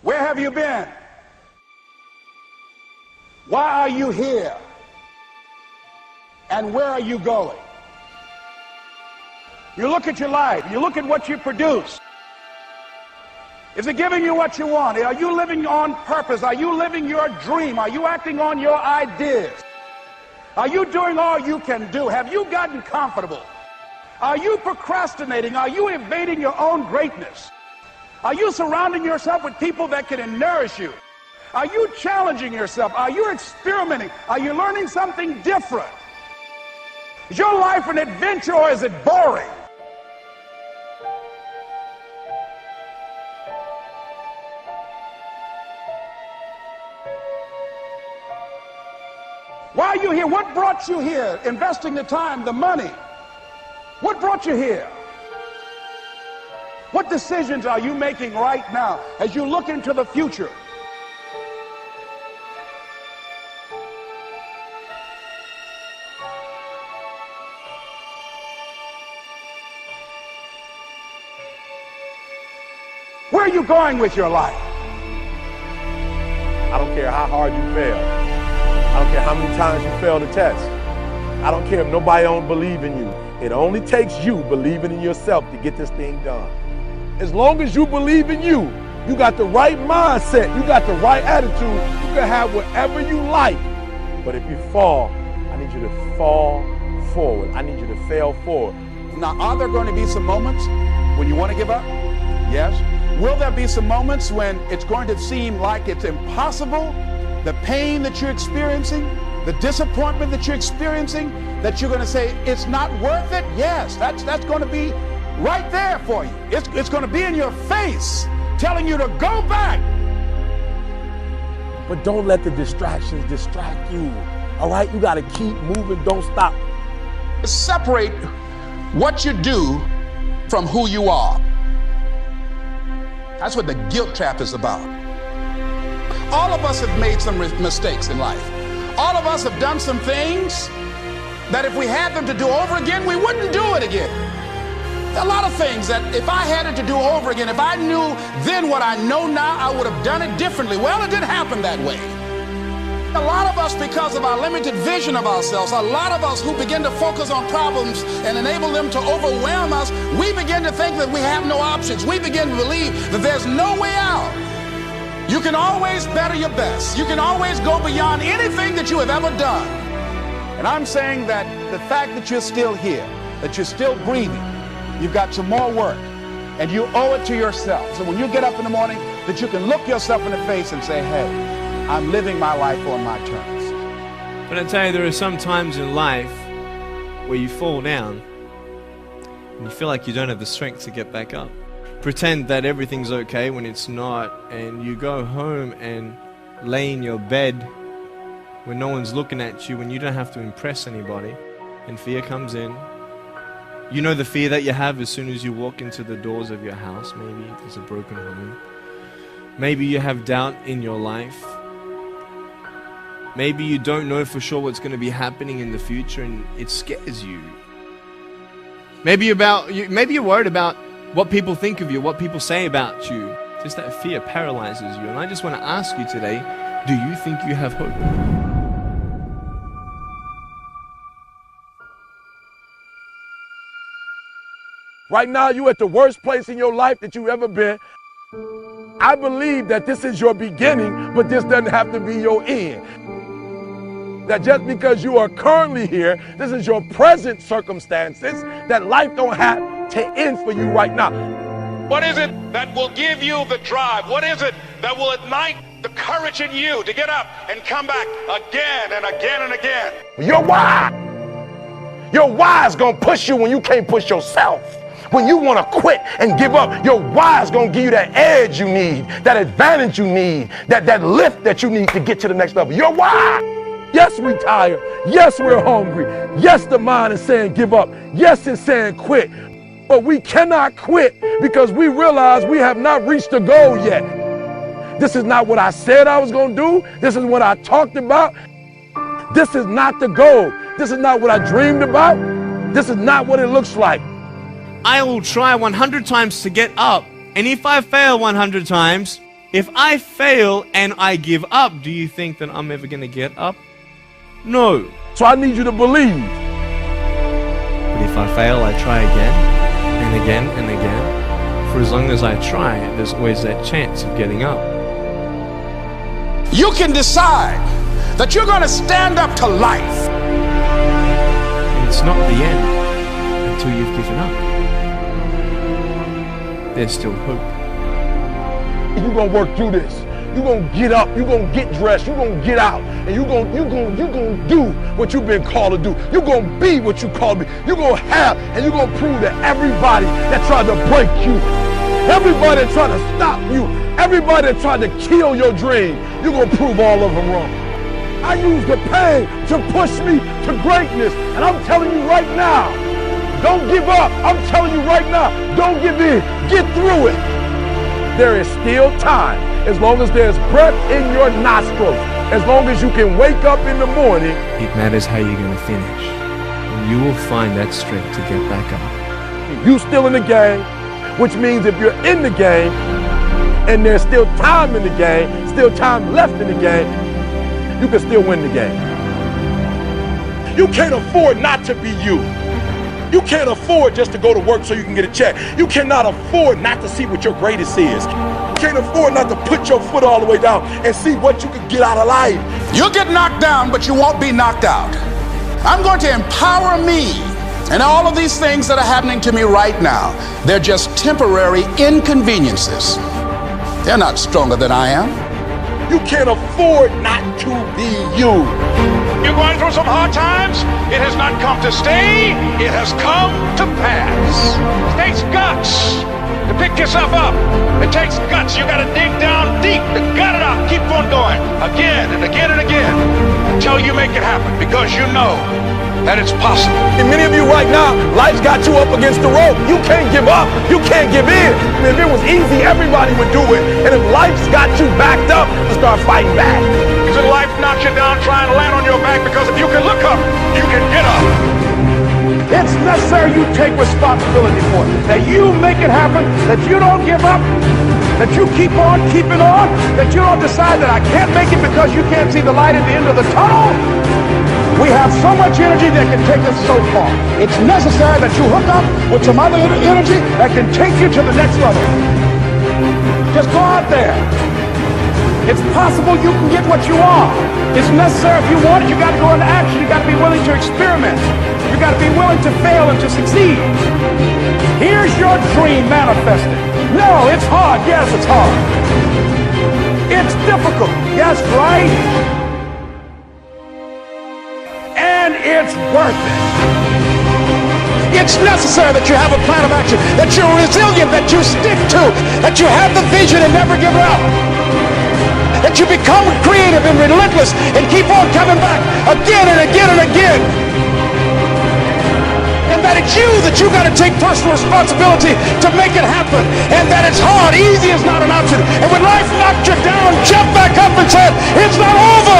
Where have you been? Why are you here? And where are you going? You look at your life, you look at what you produce. Is it giving you what you want? Are you living on purpose? Are you living your dream? Are you acting on your ideas? Are you doing all you can do? Have you gotten comfortable? Are you procrastinating? Are you evading your own greatness? Are you surrounding yourself with people that can nourish you? Are you challenging yourself? Are you experimenting? Are you learning something different? Is your life an adventure or is it boring? Why are you here? What brought you here? Investing the time, the money. What brought you here? What decisions are you making right now as you look into the future? Where are you going with your life? I don't care how hard you fail. I don't care how many times you fail the test. I don't care if nobody don't believe in you. It only takes you believing in yourself to get this thing done. As long as you believe in you, you got the right mindset, you got the right attitude, you can have whatever you like. But if you fall, I need you to fall forward. I need you to fail forward. Now, are there going to be some moments when you want to give up? Yes. Will there be some moments when it's going to seem like it's impossible? The pain that you're experiencing, the disappointment that you're experiencing, that you're going to say, it's not worth it? Yes, that's going to be right there for you. It's going to be in your face, telling you to go back. But don't let the distractions distract you. All right? You got to keep moving. Don't stop. Separate what you do from who you are. That's what the guilt trap is about. All of us have made some mistakes in life. All of us have done some things that if we had them to do over again, we wouldn't do it again. There are a lot of things that if I had it to do over again, if I knew then what I know now, I would have done it differently. Well, it didn't happen that way. A lot of us, because of our limited vision of ourselves, a lot of us who begin to focus on problems and enable them to overwhelm us, we begin to think that we have no options. We begin to believe that there's no way out. You can always better your best. You can always go beyond anything that you have ever done. And I'm saying that the fact that you're still here, that you're still breathing, you've got some more work, and you owe it to yourself. So when you get up in the morning, that you can look yourself in the face and say, hey, I'm living my life on my terms. But I tell you, there are some times in life where you fall down and you feel like you don't have the strength to get back up. Pretend that everything's okay when it's not, and you go home and lay in your bed when no one's looking at you, when you don't have to impress anybody, and fear comes in. You know the fear that you have as soon as you walk into the doors of your house. Maybe there's a broken home. Maybe you have doubt in your life. Maybe you don't know for sure what's going to be happening in the future and it scares you. Maybe you're worried about what people think of you, what people say about you. Just that fear paralyzes you. And I just want to ask you today, do you think you have hope? Right now, you're at the worst place in your life that you've ever been. I believe that this is your beginning, but this doesn't have to be your end. That just because you are currently here, this is your present circumstances, that life don't have to end for you right now. What is it that will give you the drive? What is it that will ignite the courage in you to get up and come back again and again and again? Your why. Your why is gonna push you when you can't push yourself. When you want to quit and give up, your why is going to give you that edge you need, that advantage you need, that lift that you need to get to the next level. Your why. Yes, we're tired. Yes, we're hungry. Yes, the mind is saying give up. Yes, it's saying quit. But we cannot quit because we realize we have not reached the goal yet. This is not what I said I was going to do. This is what I talked about. This is not the goal. This is not what I dreamed about. This is not what it looks like. I will try 100 times to get up, and if I fail 100 times, If I fail and I give up, do you think that I'm ever going to get up? No. So I need you to believe. But if I fail, I try again and again and again. For as long as I try, there's always that chance of getting up. You can decide that you're going to stand up to life. And it's not the end until you've given up. There's still hope. You're gonna work through this. You're gonna get up, you're gonna get dressed, you're gonna get out, and you're gonna do what you've been called to do. You're gonna be what you called to be. You're gonna have, and you're gonna prove to everybody that tried to break you, everybody that tried to stop you, everybody that tried to kill your dream, you're gonna prove all of them wrong. I use the pain to push me to greatness, and I'm telling you right now, don't give up. I'm telling you right now, don't give in. Get through it. There is still time. As long as there's breath in your nostrils, as long as you can wake up in the morning. It matters how you're going to finish. And you will find that strength to get back up. You still in the game, which means if you're in the game and there's still time in the game, still time left in the game, you can still win the game. You can't afford not to be you. You can't afford just to go to work so you can get a check. You cannot afford not to see what your greatest is. You can't afford not to put your foot all the way down and see what you can get out of life. You'll get knocked down, but you won't be knocked out. I'm going to empower me. And all of these things that are happening to me right now, they're just temporary inconveniences. They're not stronger than I am. You can't afford not to be you. You're going through some hard times? It has not come to stay, it has come to pass. It takes guts to pick yourself up. It takes guts. You gotta dig down deep to gut it out. Keep on going again and again and again until you make it happen, because you know that it's possible. And many of you right now, life's got you up against the rope. You can't give up. You can't give in. If it was easy, everybody would do it. And if life's got you backed up, you start fighting back. If life knocks you down, try and land on your back, because if you can look up, you can get up. It's necessary you take responsibility for it. That you make it happen, that you don't give up, that you keep on keeping on, that you don't decide that I can't make it because you can't see the light at the end of the tunnel. We have so much energy that can take us so far. It's necessary that you hook up with some other energy that can take you to the next level. Just go out there. It's possible you can get what you want. It's necessary if you want it, you got to go into action. You got to be willing to experiment. You got to be willing to fail and to succeed. Here's your dream manifested. No, it's hard. Yes, it's hard. It's difficult. Yes, right? And it's worth it. It's necessary that you have a plan of action, that you're resilient, that you stick to, that you have the vision and never give up. That you become creative and relentless and keep on coming back again and again and again. And that it's you that you got to take personal responsibility to make it happen. And that it's hard. Easy is not an option. And when life knocks you down, jump back up and say, it's not over